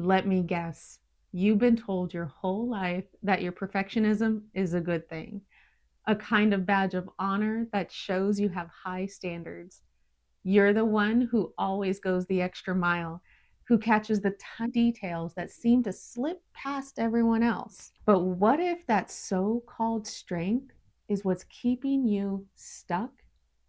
Let me guess. You've been told your whole life that your perfectionism is a good thing, a kind of badge of honor that shows you have high standards. You're the one who always goes the extra mile, who catches the tiny details that seem to slip past everyone else. But what if that so called strength is what's keeping you stuck,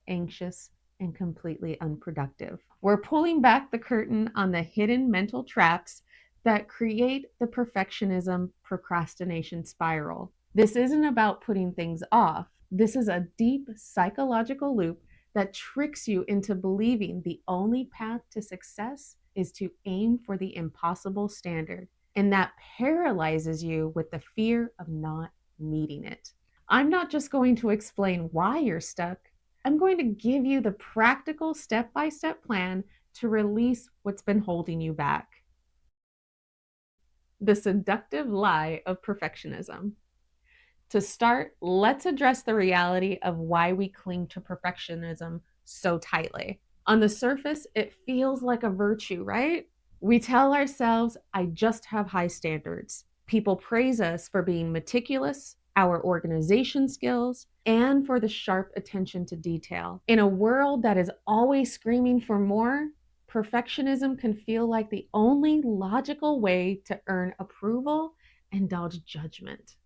anxious, and completely unproductive? We're pulling back the curtain on the hidden mental traps that create the perfectionism procrastination spiral. This isn't about putting things off. This is a deep psychological loop that tricks you into believing the only path to success is to aim for the impossible standard. And that paralyzes you with the fear of not meeting it. I'm not just going to explain why you're stuck. I'm going to give you the practical step by step plan to release what's been holding you back. The seductive lie of perfectionism. To start, let's address the reality of why we cling to perfectionism so tightly. On the surface, it feels like a virtue, right? We tell ourselves, I just have high standards. People praise us for being meticulous, our organization skills, and for the sharp attention to detail. In a world that is always screaming for more, perfectionism can feel like the only logical way to earn approval and dodge judgment.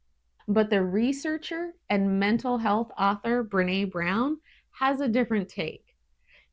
But the researcher and mental health author Brene Brown has a different take.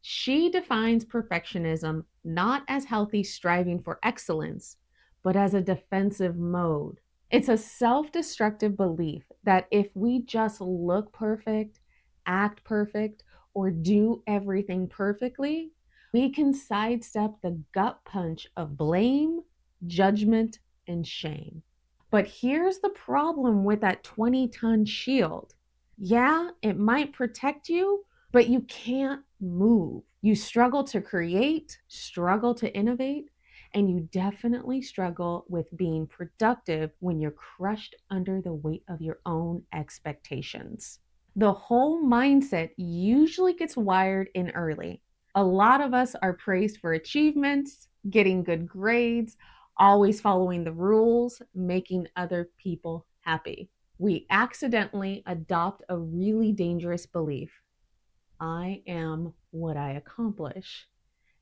She defines perfectionism not as healthy striving for excellence, but as a defensive mode. It's a self destructive belief that if we just look perfect, act perfect, or do everything perfectly, we can sidestep the gut punch of blame, judgment, and shame. But here's the problem with that 20-ton shield. Yeah, it might protect you, but you can't move. You struggle to create, struggle to innovate, and you definitely struggle with being productive when you're crushed under the weight of your own expectations. The whole mindset usually gets wired in early. A lot of us are praised for achievements, getting good grades, always following the rules, making other people happy. We accidentally adopt a really dangerous belief. I am what I accomplish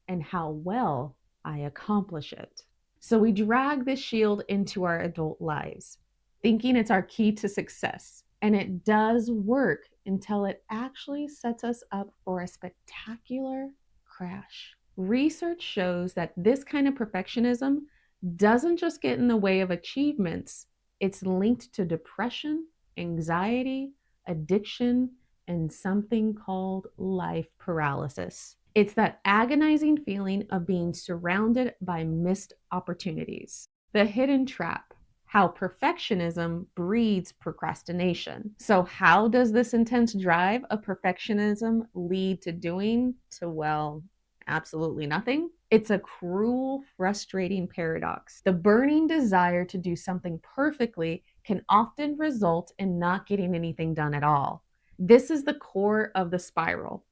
and how well I accomplish it. So we drag this shield into our adult lives, thinking it's our key to success. And it does work until it actually sets us up for a spectacular crash. Research shows that this kind of perfectionism doesn't just get in the way of achievements, it's linked to depression, anxiety, addiction, and something called life paralysis. It's that agonizing feeling of being surrounded by missed opportunities. The hidden trap, how perfectionism breeds procrastination. So, how does this intense drive of perfectionism lead to well, absolutely nothing? It's a cruel, frustrating paradox. The burning desire to do something perfectly can often result in not getting anything done at all. This is the core of the spiral.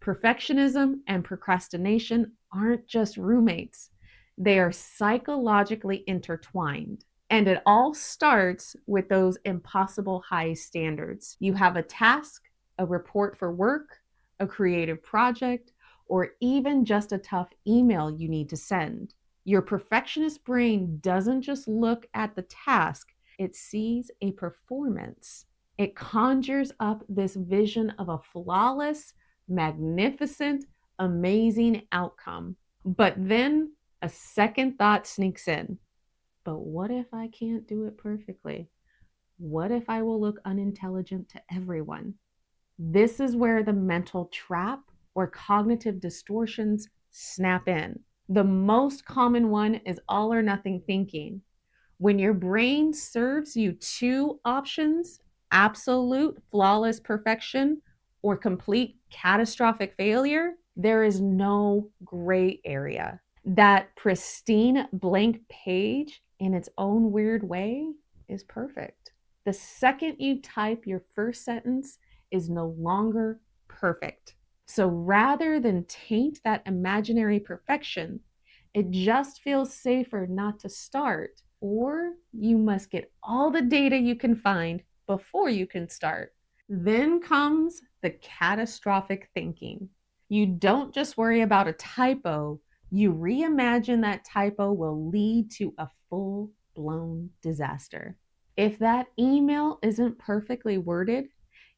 Perfectionism and procrastination aren't just roommates, they are psychologically intertwined. And it all starts with those impossible high standards. You have a task, a report for work, a creative project, or even just a tough email you need to send. Your perfectionist brain doesn't just look at the task, it sees a performance. It conjures up this vision of a flawless, magnificent, amazing outcome. But then a second thought sneaks in. But what if I can't do it perfectly? What if I will look unintelligent to everyone? This is where the mental trap or cognitive distortions snap in. The most common one is all or nothing thinking. When your brain serves you two options, absolute flawless perfection or complete catastrophic failure, there is no gray area. That pristine blank page, in its own weird way, is perfect. The second you type your first sentence is no longer perfect. So rather than taint that imaginary perfection, It just feels safer not to start, or you must get all the data you can find before you can start. Then comes the catastrophic thinking. You don't just worry about a typo, you reimagine that typo will lead to a full blown disaster. If that email isn't perfectly worded,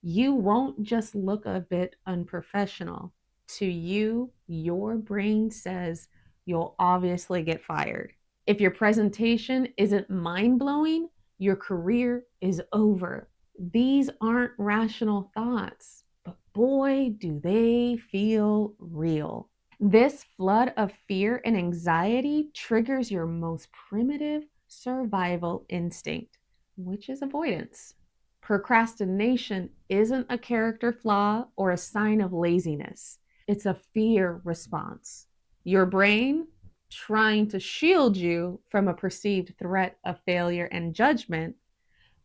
you won't just look a bit unprofessional. To you, your brain says you'll obviously get fired. If your presentation isn't mind blowing, your career is over. These aren't rational thoughts, but boy, do they feel real. This flood of fear and anxiety triggers your most primitive survival instinct, which is avoidance. Procrastination isn't a character flaw or a sign of laziness, it's a fear response. Your brain, trying to shield you from a perceived threat of failure and judgment,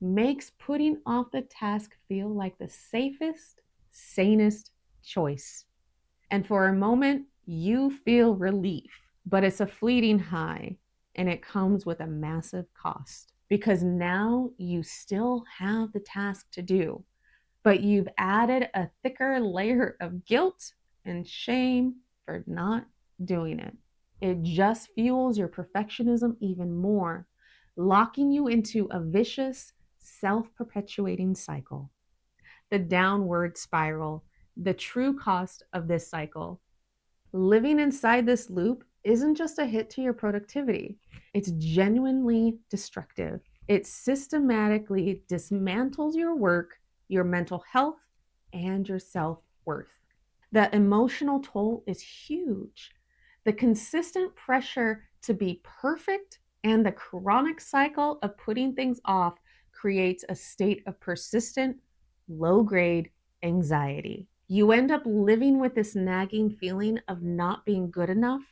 makes putting off the task feel like the safest, sanest choice. And for a moment, you feel relief, but it's a fleeting high and it comes with a massive cost because now you still have the task to do, but you've added a thicker layer of guilt and shame for not doing it. It just fuels your perfectionism even more, locking you into a vicious, self perpetuating cycle. The downward spiral, the true cost of this cycle. Living inside this loop isn't just a hit to your productivity, it's genuinely destructive. It systematically dismantles your work, your mental health, and your self worth. The emotional toll is huge. The consistent pressure to be perfect and the chronic cycle of putting things off creates a state of persistent, low grade anxiety. You end up living with this nagging feeling of not being good enough,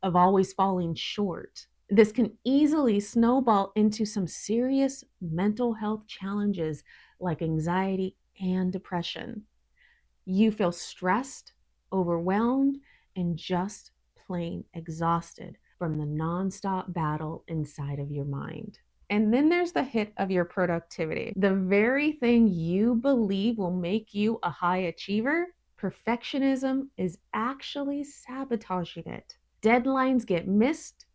of always falling short. This can easily snowball into some serious mental health challenges like anxiety and depression. You feel stressed, overwhelmed, and just plain exhausted from the nonstop battle inside of your mind. And then there's the hit of your productivity. The very thing you believe will make you a high achiever, perfectionism is actually sabotaging it. Deadlines get missed,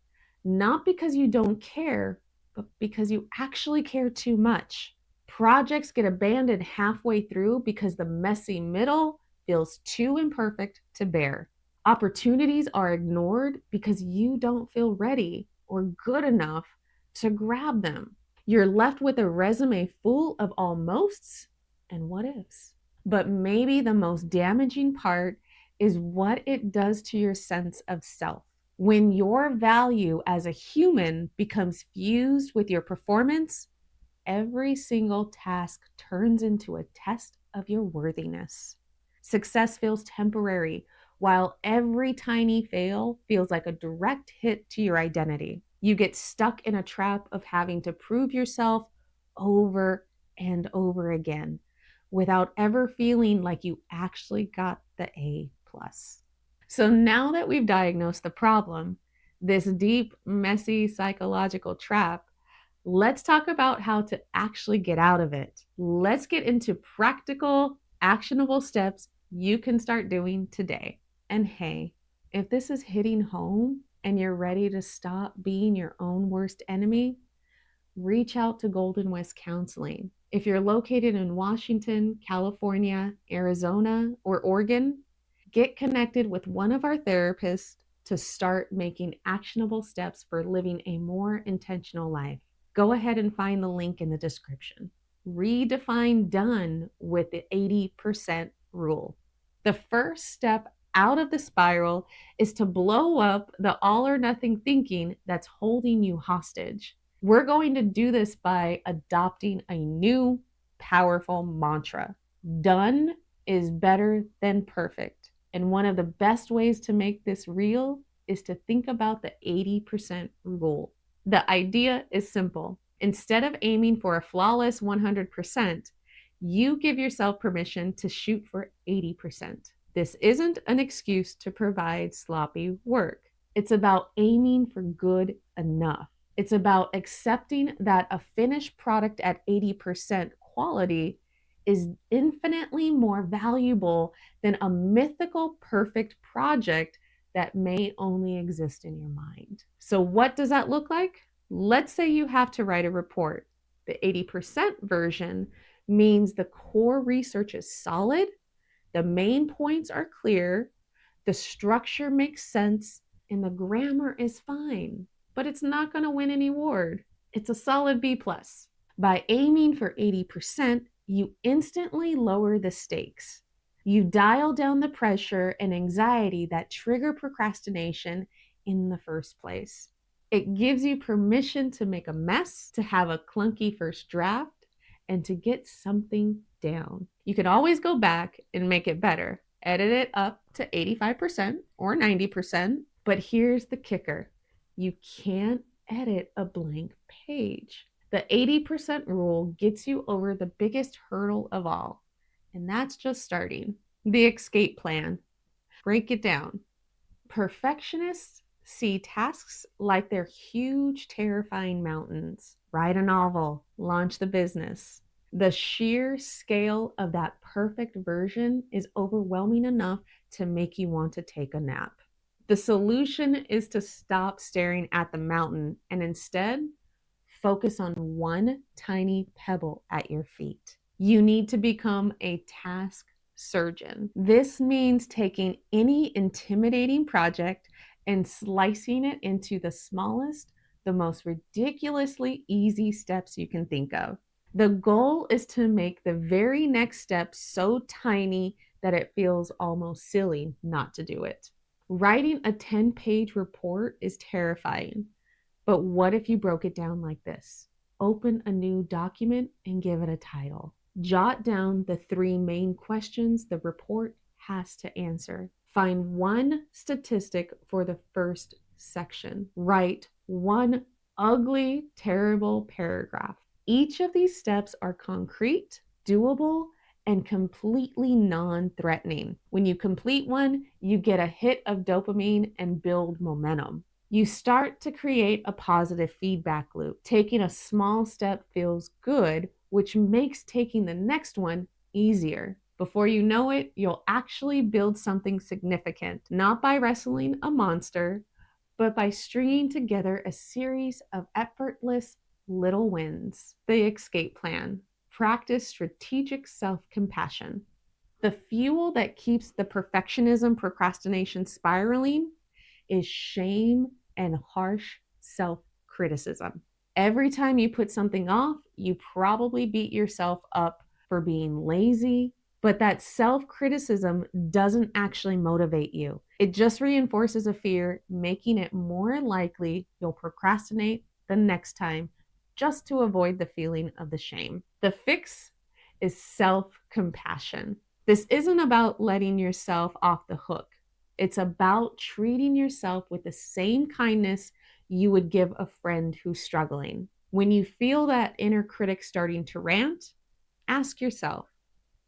not because you don't care, but because you actually care too much. Projects get abandoned halfway through because the messy middle feels too imperfect to bear. Opportunities are ignored because you don't feel ready or good enough to grab them. You're left with a resume full of almosts and what ifs. But maybe the most damaging part is what it does to your sense of self. When your value as a human becomes fused with your performance, every single task turns into a test of your worthiness. Success feels temporary, while every tiny fail feels like a direct hit to your identity. You get stuck in a trap of having to prove yourself over and over again without ever feeling like you actually got the A plus. So now that we've diagnosed the problem, this deep, messy psychological trap, let's talk about how to actually get out of it. Let's get into practical, actionable steps you can start doing today. And hey, if this is hitting home and you're ready to stop being your own worst enemy, reach out to Golden West Counseling. If you're located in Washington, California, Arizona, or Oregon, get connected with one of our therapists to start making actionable steps for living a more intentional life. Go ahead and find the link in the description. Redefine done with the 80% rule. The first step out of the spiral is to blow up the all or nothing thinking that's holding you hostage. We're going to do this by adopting a new, powerful mantra. Done is better than perfect. And one of the best ways to make this real is to think about the 80% rule. The idea is simple. Instead of aiming for a flawless 100%, you give yourself permission to shoot for 80%. This isn't an excuse to provide sloppy work. It's about aiming for good enough. It's about accepting that a finished product at 80% quality is infinitely more valuable than a mythical perfect project that may only exist in your mind. So, what does that look like? Let's say you have to write a report. The 80% version means the core research is solid, the main points are clear, the structure makes sense, and the grammar is fine, but it's not going to win any award. It's a solid B plus. By aiming for 80%, you instantly lower the stakes. You dial down the pressure and anxiety that trigger procrastination in the first place. It gives you permission to make a mess, to have a clunky first draft, and to get something down. You can always go back and make it better, edit it up to 85% or 90%. But here's the kicker: you can't edit a blank page. The 80% rule gets you over the biggest hurdle of all, and that's just starting. The escape plan. Break it down. Perfectionists see tasks like they're huge, terrifying mountains. Write a novel, launch the business. The sheer scale of that perfect version is overwhelming enough to make you want to take a nap. The solution is to stop staring at the mountain and instead focus on one tiny pebble at your feet. You need to become a task surgeon. This means taking any intimidating project and slicing it into the smallest, the most ridiculously easy steps you can think of. The goal is to make the very next step so tiny that it feels almost silly not to do it. Writing a 10-page report is terrifying. But what if you broke it down like this? Open a new document and give it a title. Jot down the 3 main questions the report has to answer. Find one statistic for the first section. Write one ugly, terrible paragraph. Each of these steps are concrete, doable, and completely non-threatening. When you complete one, you get a hit of dopamine and build momentum. You start to create a positive feedback loop. Taking a small step feels good, which makes taking the next one easier. Before you know it, you'll actually build something significant, not by wrestling a monster, but by stringing together a series of effortless little wins. The escape plan. Practice strategic self-compassion. The fuel that keeps the perfectionism procrastination spiraling is shame and harsh self-criticism. Every time you put something off, you probably beat yourself up for being lazy, but that self-criticism doesn't actually motivate you. It just reinforces a fear, making it more likely you'll procrastinate the next time just to avoid the feeling of the shame. The fix is self-compassion. This isn't about letting yourself off the hook. It's about treating yourself with the same kindness you would give a friend who's struggling. When you feel that inner critic starting to rant, ask yourself,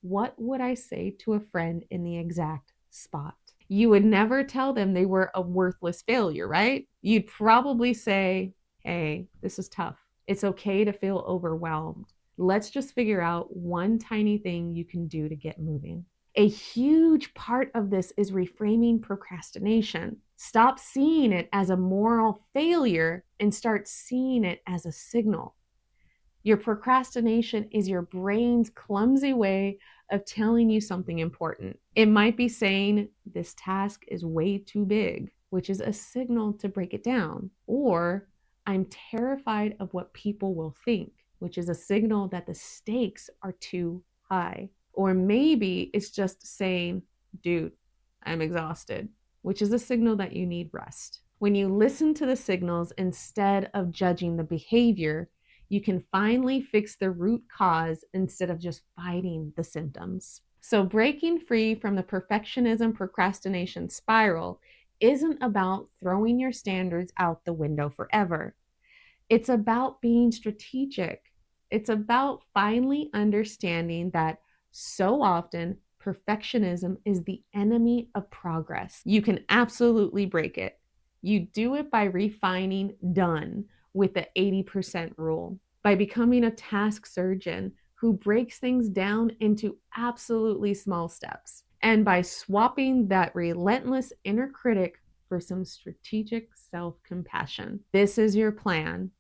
what would I say to a friend in the exact spot? You would never tell them they were a worthless failure, right? You'd probably say, hey, this is tough. It's okay to feel overwhelmed. Let's just figure out one tiny thing you can do to get moving. A huge part of this is reframing procrastination. Stop seeing it as a moral failure and start seeing it as a signal. Your procrastination is your brain's clumsy way of telling you something important. It might be saying, this task is way too big, which is a signal to break it down. Or, I'm terrified of what people will think, which is a signal that the stakes are too high. Or maybe it's just saying, dude, I'm exhausted, which is a signal that you need rest. When you listen to the signals instead of judging the behavior, you can finally fix the root cause instead of just fighting the symptoms. So breaking free from the perfectionism procrastination spiral isn't about throwing your standards out the window forever. It's about being strategic. It's about finally understanding that so often perfectionism is the enemy of progress. You can absolutely break it. You do it by refining done with the 80% rule, by becoming a task surgeon who breaks things down into absolutely small steps, and by swapping that relentless inner critic for some strategic self compassion. This is your plan.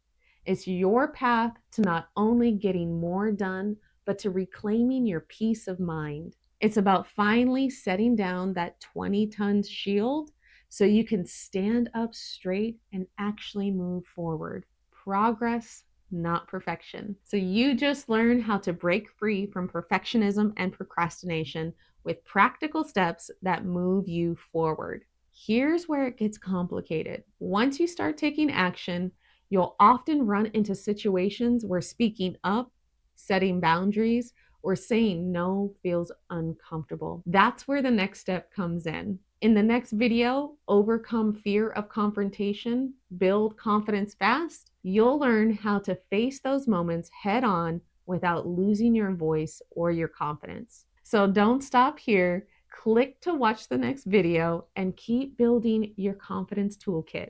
It's your path to not only getting more done, but to reclaiming your peace of mind. It's about finally setting down that 20-ton shield so you can stand up straight and actually move forward. Progress, not perfection. So you just learn how to break free from perfectionism and procrastination with practical steps that move you forward. Here's where it gets complicated. Once you start taking action, you'll often run into situations where speaking up, setting boundaries, or saying no feels uncomfortable. That's where the next step comes in. In the next video, Overcome Fear of Confrontation, Build Confidence Fast, you'll learn how to face those moments head on without losing your voice or your confidence. So don't stop here. Click to watch the next video and keep building your confidence toolkit.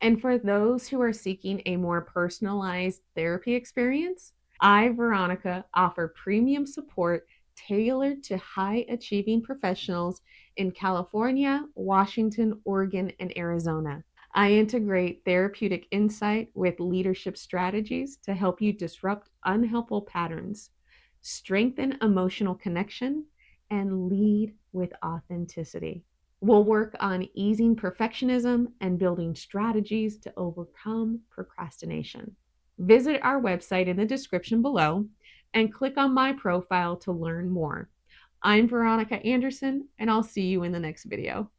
And for those who are seeking a more personalized therapy experience, I, Veronica, offer premium support tailored to high achieving professionals in California, Washington, Oregon, and Arizona. I integrate therapeutic insight with leadership strategies to help you disrupt unhelpful patterns, strengthen emotional connection, and lead with authenticity. We'll work on easing perfectionism and building strategies to overcome procrastination. Visit our website in the description below and click on my profile to learn more. I'm Veronica Anderson, and I'll see you in the next video.